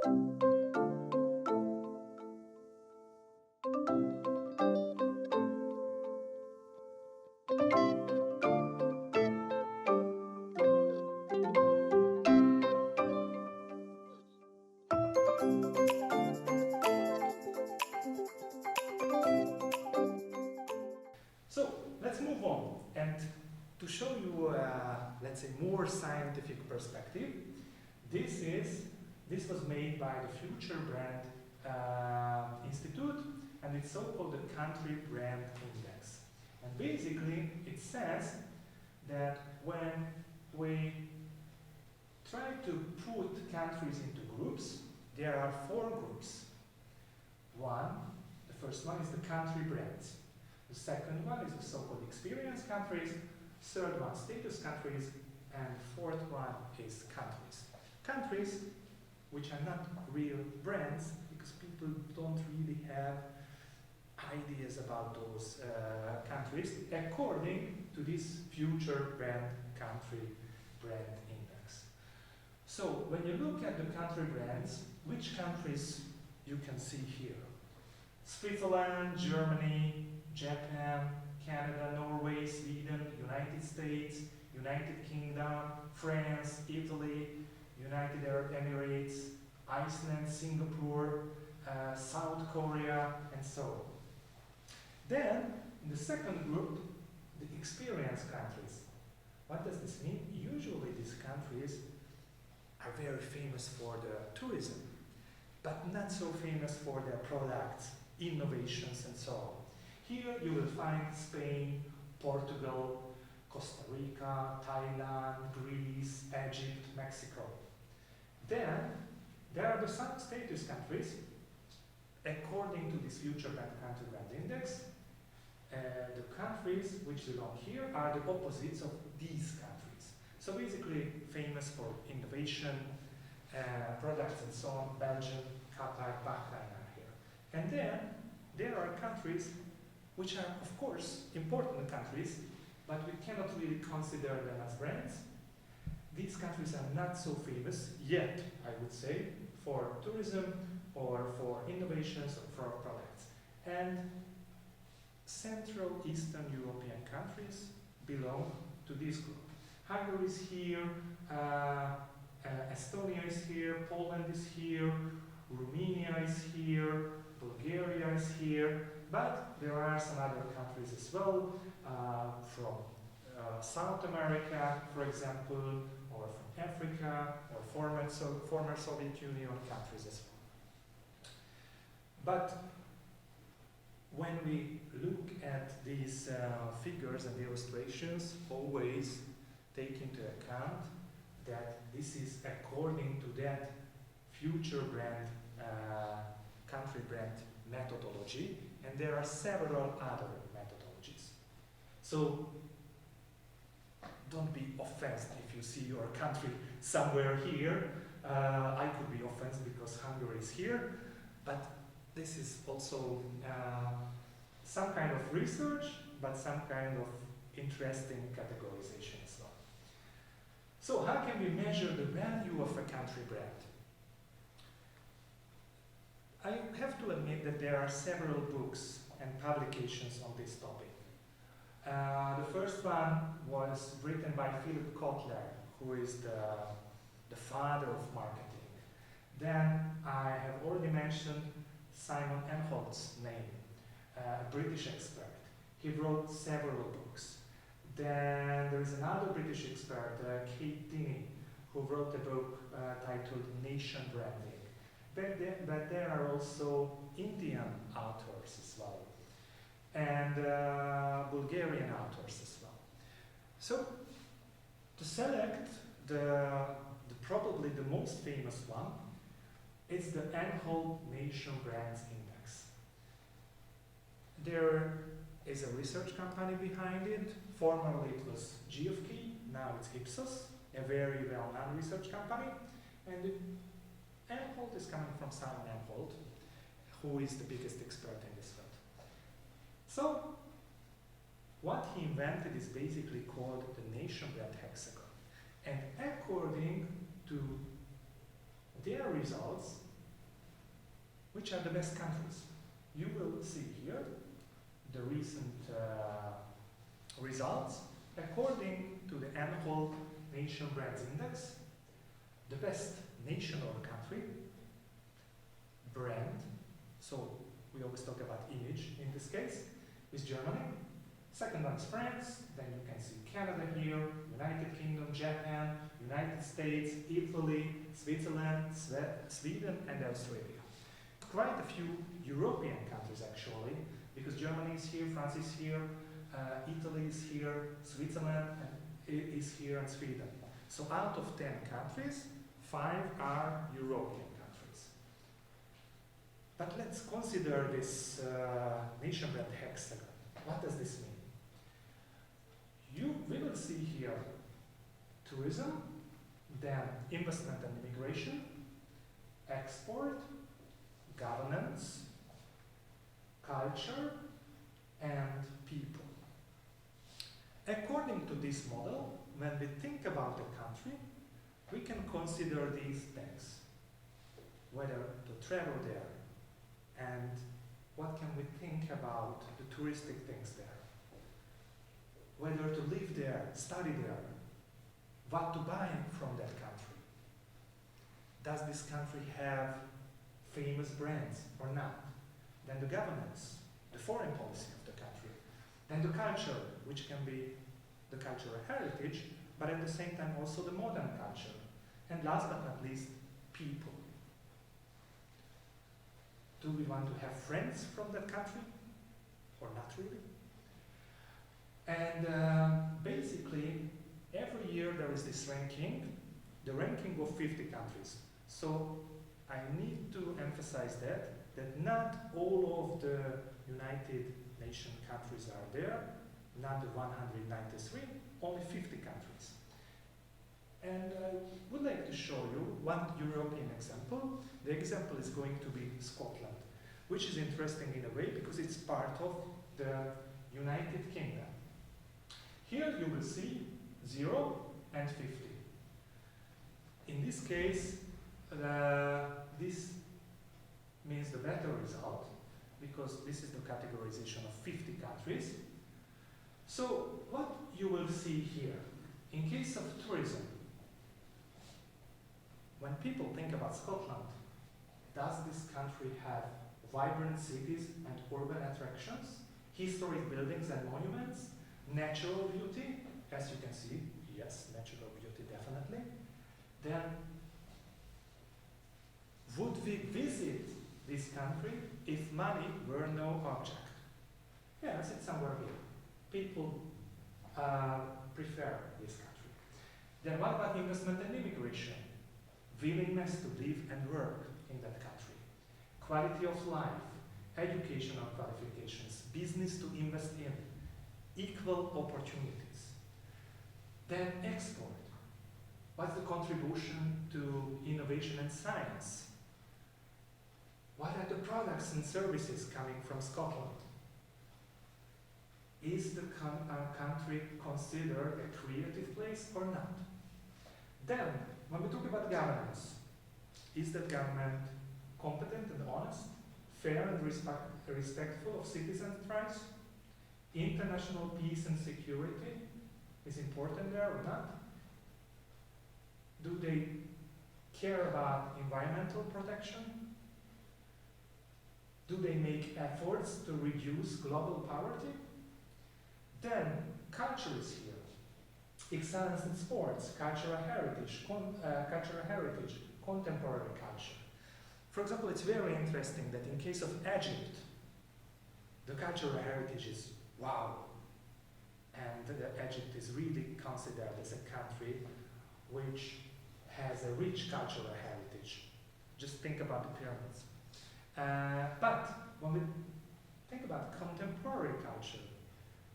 So let's move on, and to show you, let's say, more scientific perspective, this was made by the Future Brand Institute, and it's so-called the Country Brand Index. And basically, it says that when we try to put countries into groups, there are 4 groups. The first one is the country brands. The second one is the so-called experience countries. Third one, status countries. And fourth one is countries. Countries which are not real brands because people don't really have ideas about those countries according to this Future Brand Country Brand Index. So when you look at the country brands, which countries you can see here? Switzerland, Germany, Japan, Canada, Norway, Sweden, United States, United Kingdom, France, Italy, United Arab Emirates, Iceland, Singapore, South Korea, and so on. Then, in the second group, the experience countries. What does this mean? Usually these countries are very famous for the tourism, but not so famous for their products, innovations, and so on. Here you will find Spain, Portugal, Costa Rica, Thailand, Greece, Egypt, Mexico. Then there are the status countries according to this Future Brand Country Brand Index. The countries which belong here are the opposites of these countries. So basically famous for innovation, products and so on. Belgium, Qatar, Bahrain are here. And then there are countries which are, of course, important countries, but we cannot really consider them as brands. These countries are not so famous yet, I would say, for tourism or for innovations or for products. And Central Eastern European countries belong to this group. Hungary is here, Estonia is here, Poland is here, Romania is here, Bulgaria is here, but there are some other countries as well, from South America, for example, or from Africa, or former Soviet Union countries as well. But when we look at these figures and illustrations, always take into account that this is according to that Future Brand Country Brand methodology, and there are several other methodologies. So don't be offended if you see your country somewhere here. I could be offended because Hungary is here, but this is also some kind of research, but some kind of interesting categorization as well. So how can we measure the value of a country brand? I have to admit that there are several books and publications on this topic. The first one was written by Philip Kotler, who is the father of marketing. Then I have already mentioned Simon Anholt's name, a British expert. He wrote several books. Then there is another British expert, Kate Dinney, who wrote a book titled Nation Branding. But there are also Indian authors as well, and Bulgarian authors as well. So to select probably the most famous one, it's the Anholt Nation Brands Index. There is a research company behind it. Formerly it was GFK, now it's Ipsos, a very well-known research company. And Anholt is coming from Simon Anholt, who is the biggest expert in this field. So what he invented is basically called the Nation Brand Hexagon. And according to their results, Which are the best countries? You will see here the recent results. According to the annual Nation Brands Index, the best nation or country, brand, so we always talk about image in this case, is Germany. Second one is France, then you can see Canada here, United Kingdom, Japan, United States, Italy, Switzerland, Sweden and Australia. Quite a few European countries actually, because Germany is here, France is here, Italy is here, Switzerland is here, and Sweden. So out of 10 countries, 5 are European countries. But let's consider this nation brand hexagon. What does this mean? We will see here tourism, then investment and immigration, export, governance, culture, and people. According to this model, when we think about a country, we can consider these things. Whether to travel there, and what can we think about the touristic things there. Whether to live there, study there, what to buy from that country. Does this country have famous brands or not? Then the governance, the foreign policy of the country. Then the culture, which can be the cultural heritage, but at the same time also the modern culture. And last but not least, people. Do we want to have friends from that country or not really? And basically, every year there is this ranking, the ranking of 50 countries. So I need to emphasize that not all of the United Nations countries are there, not the 193, only 50 countries. And I would like to show you one European example. The example is going to be Scotland, which is interesting in a way because it's part of the United Kingdom. Here you will see 0 and 50. In this case, this means the better result because this is the categorization of 50 countries. So what you will see here, in case of tourism, when people think about Scotland, does this country have vibrant cities and urban attractions, historic buildings and monuments, natural beauty? As you can see, yes, natural beauty definitely. Then, would we visit this country if money were no object? Yes, it's somewhere here. People prefer this country. Then what about investment and immigration? Willingness to live and work in that country. Quality of life, educational qualifications, business to invest in, equal opportunities. Then export. What's the contribution to innovation and science? What are the products and services coming from Scotland? Is the country considered a creative place or not? Then, when we talk about governance, is the government competent and honest, fair and respectful of citizens' rights? International peace and security is important there or not? Do they care about environmental protection? Do they make efforts to reduce global poverty? Then, culture is here. Excellence in sports, cultural heritage, contemporary culture. For example, it's very interesting that in case of Egypt, the cultural heritage is wow. And Egypt is really considered as a country which has a rich cultural heritage. Just think about the pyramids. But when we think about contemporary culture,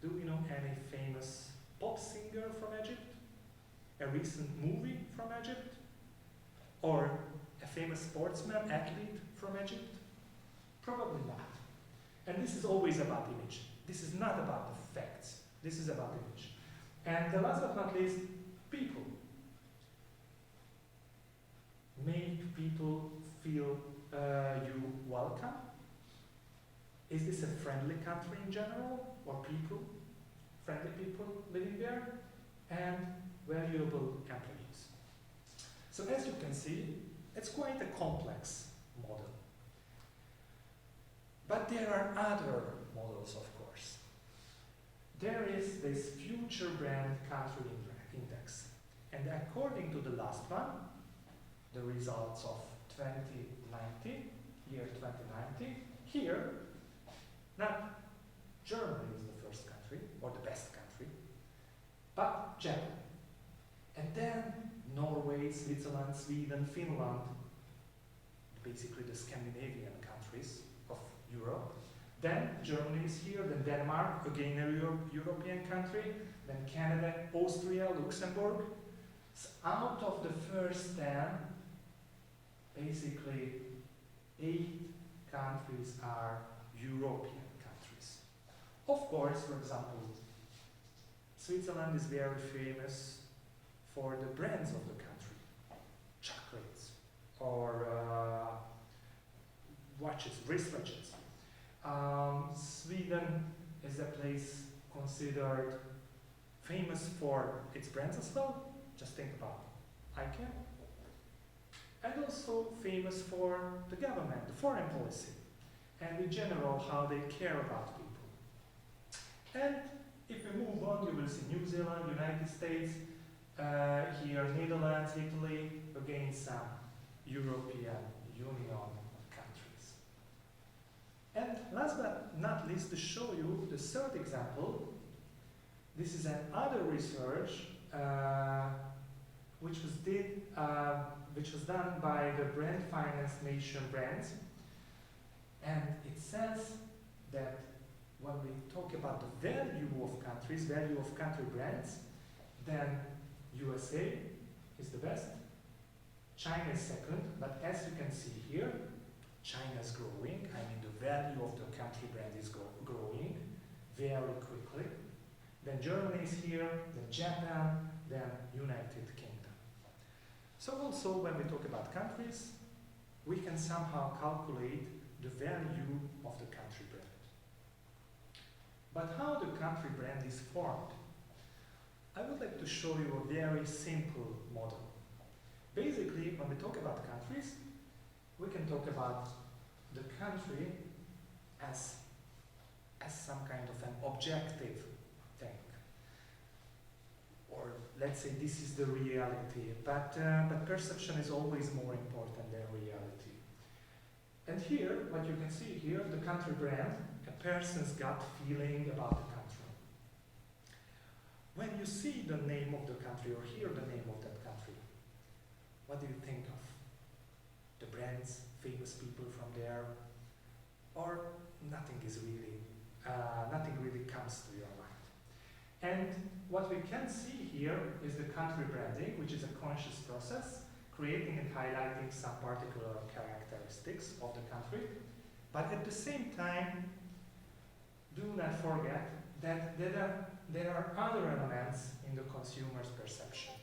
do we know any famous pop singer from Egypt? A recent movie from Egypt? Or a famous sportsman, athlete from Egypt? Probably not. And this is always about image. This is not about the facts. This is about image. And the last but not least, people. Make people feel you welcome? Is this a friendly country in general, or people, friendly people living there, and valuable employees? So as you can see, it's quite a complex model. But there are other models, of course. There is this future brand country index. And according to the last one, the results of 2019, year 2019, here, not Germany is the first country, or the best country, but Japan. And then Norway, Switzerland, Sweden, Finland, basically the Scandinavian countries of Europe. Then Germany is here, then Denmark, again a European country, then Canada, Austria, Luxembourg. So out of the first 10, basically 8 countries are European countries. Of course, for example, Switzerland is very famous for the brands of the country, chocolates or watches, wristwatches. Sweden is a place considered famous for its brands as well. Just think about IKEA. And also famous for the government, the foreign policy, and in general how they care about people. And if we move on, you will see New Zealand, United States, here Netherlands, Italy, again some European Union countries. And last but not least, to show you the third example, this is another research which was done by the Brand Finance Nation Brands, and it says that when we talk about the value of countries, value of country brands, then USA is the best, China is second, but as you can see here, China is growing. I mean, the value of the country brand is growing very quickly. Then Germany is here, then Japan, then United Kingdom. So also when we talk about countries, we can somehow calculate the value of the country brand. But how the country brand is formed? I would like to show you a very simple model. Basically, when we talk about countries, we can talk about the country as some kind of an objective thing. Or let's say this is the reality, but perception is always more important than reality. And here, what you can see here, the country brand, a person's gut feeling about the country. When you see the name of the country or hear the name of that country, what do you think of? The brands, famous people from there, or nothing really comes to your mind. And what we can see here is the country branding, which is a conscious process, creating and highlighting some particular characteristics of the country. But at the same time, do not forget that there are other elements in the consumer's perception.